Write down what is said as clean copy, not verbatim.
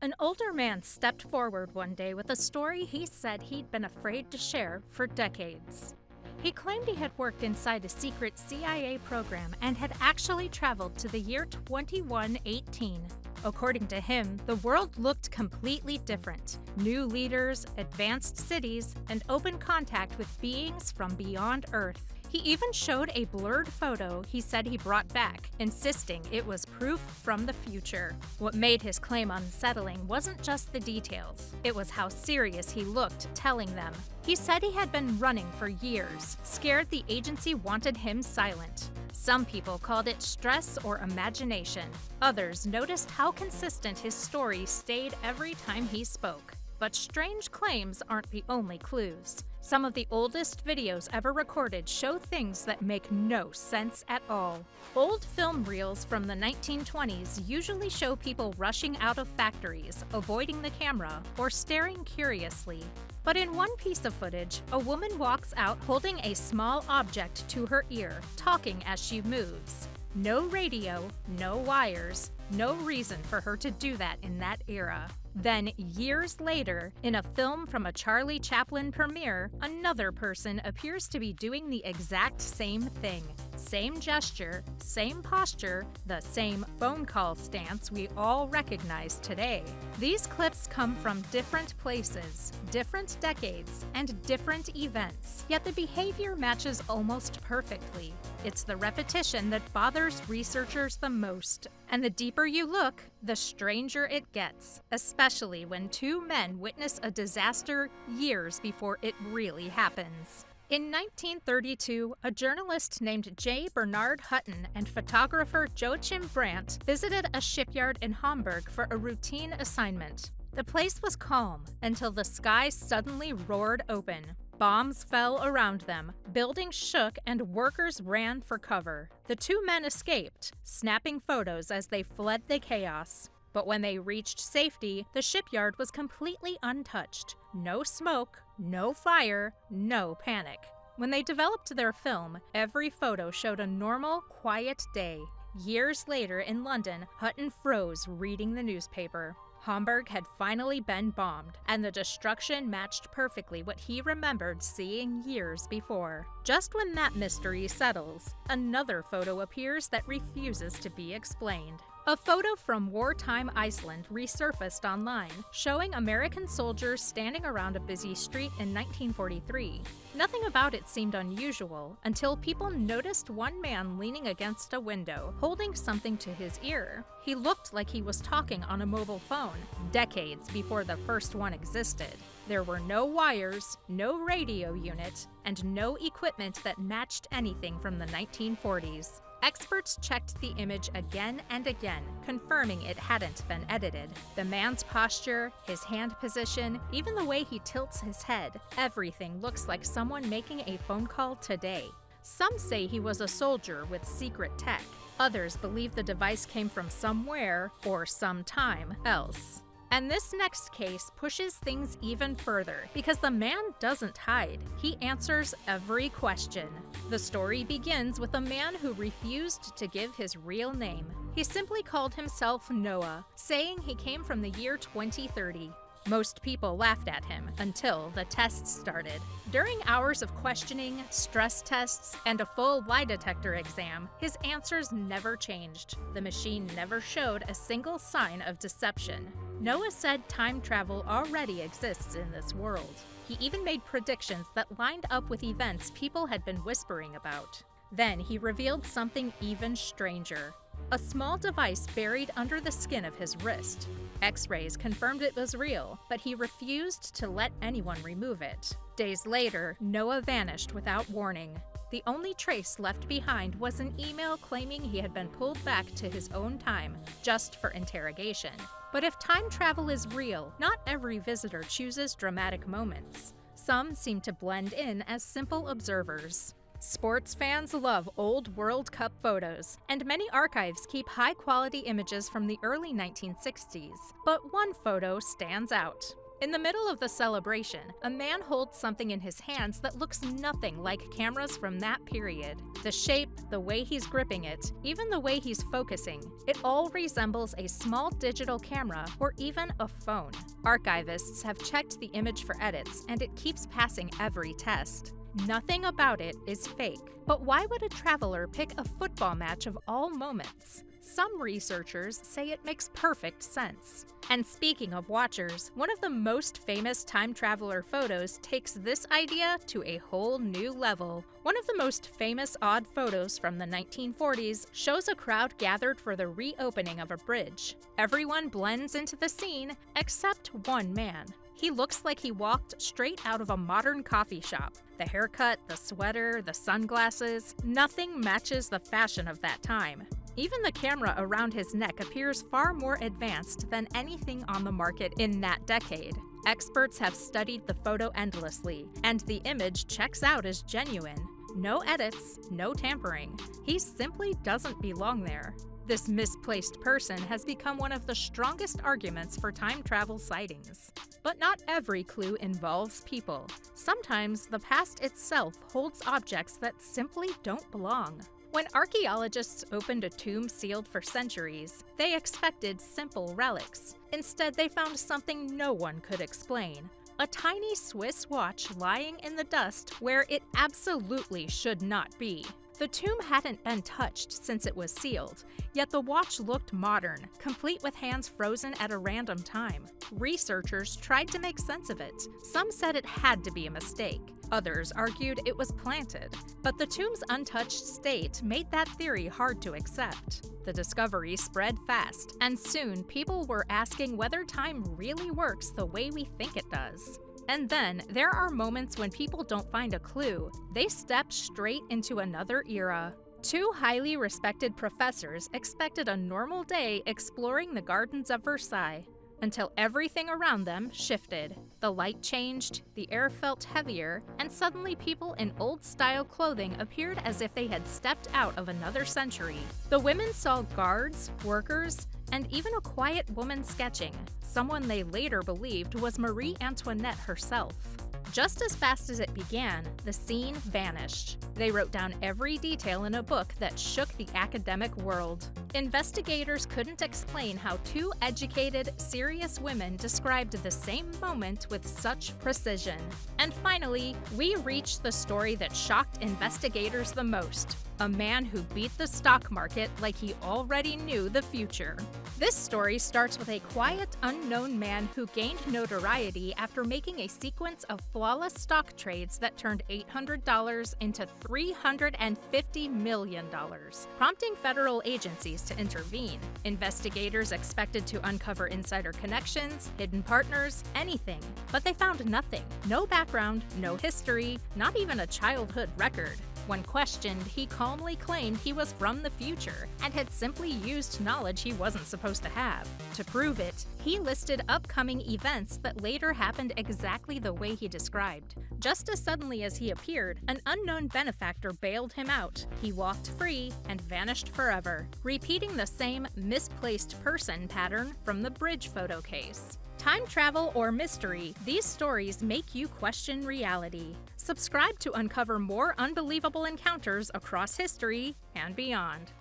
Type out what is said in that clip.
An older man stepped forward one day with a story he said he'd been afraid to share for decades. He claimed he had worked inside a secret CIA program and had actually traveled to the year 2118. According to him, the world looked completely different. New leaders, advanced cities, and open contact with beings from beyond Earth. He even showed a blurred photo he said he brought back, insisting it was proof from the future. What made his claim unsettling wasn't just the details, it was how serious he looked telling them. He said he had been running for years, scared the agency wanted him silent. Some people called it stress or imagination. Others noticed how consistent his story stayed every time he spoke. But strange claims aren't the only clues. Some of the oldest videos ever recorded show things that make no sense at all. Old film reels from the 1920s usually show people rushing out of factories, avoiding the camera, or staring curiously. But in one piece of footage, a woman walks out holding a small object to her ear, talking as she moves. No radio, no wires, no reason for her to do that in that era. Then, years later, in a film from a Charlie Chaplin premiere, another person appears to be doing the exact same thing. Same gesture, same posture, the same phone call stance we all recognize today. These clips come from different places, different decades, and different events, yet the behavior matches almost perfectly. It's the repetition that bothers researchers the most. And the deeper you look, the stranger it gets, especially when two men witness a disaster years before it really happens. In 1932, a journalist named J. Bernard Hutton and photographer Joachim Brandt visited a shipyard in Hamburg for a routine assignment. The place was calm until the sky suddenly roared open. Bombs fell around them, buildings shook, and workers ran for cover. The two men escaped, snapping photos as they fled the chaos. But when they reached safety, the shipyard was completely untouched. No smoke, no fire, no panic. When they developed their film, every photo showed a normal, quiet day. Years later in London, Hutton froze reading the newspaper. Hamburg had finally been bombed, and the destruction matched perfectly what he remembered seeing years before. Just when that mystery settles, another photo appears that refuses to be explained. A photo from wartime Iceland resurfaced online, showing American soldiers standing around a busy street in 1943. Nothing about it seemed unusual until people noticed one man leaning against a window, holding something to his ear. He looked like he was talking on a mobile phone, decades before the first one existed. There were no wires, no radio unit, and no equipment that matched anything from the 1940s. Experts checked the image again and again, confirming it hadn't been edited. The man's posture, his hand position, even the way he tilts his head, everything looks like someone making a phone call today. Some say he was a soldier with secret tech. Others believe the device came from somewhere or sometime else. And this next case pushes things even further because the man doesn't hide. He answers every question. The story begins with a man who refused to give his real name. He simply called himself Noah, saying he came from the year 2030. Most people laughed at him until the tests started. During hours of questioning, stress tests, and a full lie detector exam, his answers never changed. The machine never showed a single sign of deception. Noah said time travel already exists in this world. He even made predictions that lined up with events people had been whispering about. Then he revealed something even stranger. A small device buried under the skin of his wrist. X-rays confirmed it was real, but he refused to let anyone remove it. Days later, Noah vanished without warning. The only trace left behind was an email claiming he had been pulled back to his own time, just for interrogation. But if time travel is real, not every visitor chooses dramatic moments. Some seem to blend in as simple observers. Sports fans love old World Cup photos, and many archives keep high-quality images from the early 1960s. But one photo stands out. In the middle of the celebration, a man holds something in his hands that looks nothing like cameras from that period. The shape, the way he's gripping it, even the way he's focusing, it all resembles a small digital camera or even a phone. Archivists have checked the image for edits, and it keeps passing every test. Nothing about it is fake. But why would a traveler pick a football match of all moments? Some researchers say it makes perfect sense. And speaking of watchers, one of the most famous time traveler photos takes this idea to a whole new level. One of the most famous odd photos from the 1940s shows a crowd gathered for the reopening of a bridge. Everyone blends into the scene except one man. He looks like he walked straight out of a modern coffee shop. The haircut, the sweater, the sunglasses, nothing matches the fashion of that time. Even the camera around his neck appears far more advanced than anything on the market in that decade. Experts have studied the photo endlessly, and the image checks out as genuine. No edits, no tampering. He simply doesn't belong there. This misplaced person has become one of the strongest arguments for time travel sightings. But not every clue involves people. Sometimes the past itself holds objects that simply don't belong. When archaeologists opened a tomb sealed for centuries, they expected simple relics. Instead, they found something no one could explain. A tiny Swiss watch lying in the dust where it absolutely should not be. The tomb hadn't been touched since it was sealed, yet the watch looked modern, complete with hands frozen at a random time. Researchers tried to make sense of it. Some said it had to be a mistake. Others argued it was planted. But the tomb's untouched state made that theory hard to accept. The discovery spread fast, and soon people were asking whether time really works the way we think it does. And then, there are moments when people don't find a clue. They step straight into another era. Two highly respected professors expected a normal day exploring the gardens of Versailles, until everything around them shifted. The light changed, the air felt heavier, and suddenly people in old-style clothing appeared as if they had stepped out of another century. The women saw guards, workers, and even a quiet woman sketching, someone they later believed was Marie Antoinette herself. Just as fast as it began, the scene vanished. They wrote down every detail in a book that shook the academic world. Investigators couldn't explain how two educated, serious women described the same moment with such precision. And finally, we reached the story that shocked investigators the most. A man who beat the stock market like he already knew the future. This story starts with a quiet, unknown man who gained notoriety after making a sequence of flawless stock trades that turned $800 into $350 million, prompting federal agencies to intervene. Investigators expected to uncover insider connections, hidden partners, anything, but they found nothing. No background, no history, not even a childhood record. When questioned, he calmly claimed he was from the future and had simply used knowledge he wasn't supposed to have. To prove it, he listed upcoming events that later happened exactly the way he described. Just as suddenly as he appeared, an unknown benefactor bailed him out. He walked free and vanished forever, repeating the same misplaced person pattern from the bridge photo case. Time travel or mystery, these stories make you question reality. Subscribe to uncover more unbelievable encounters across history and beyond.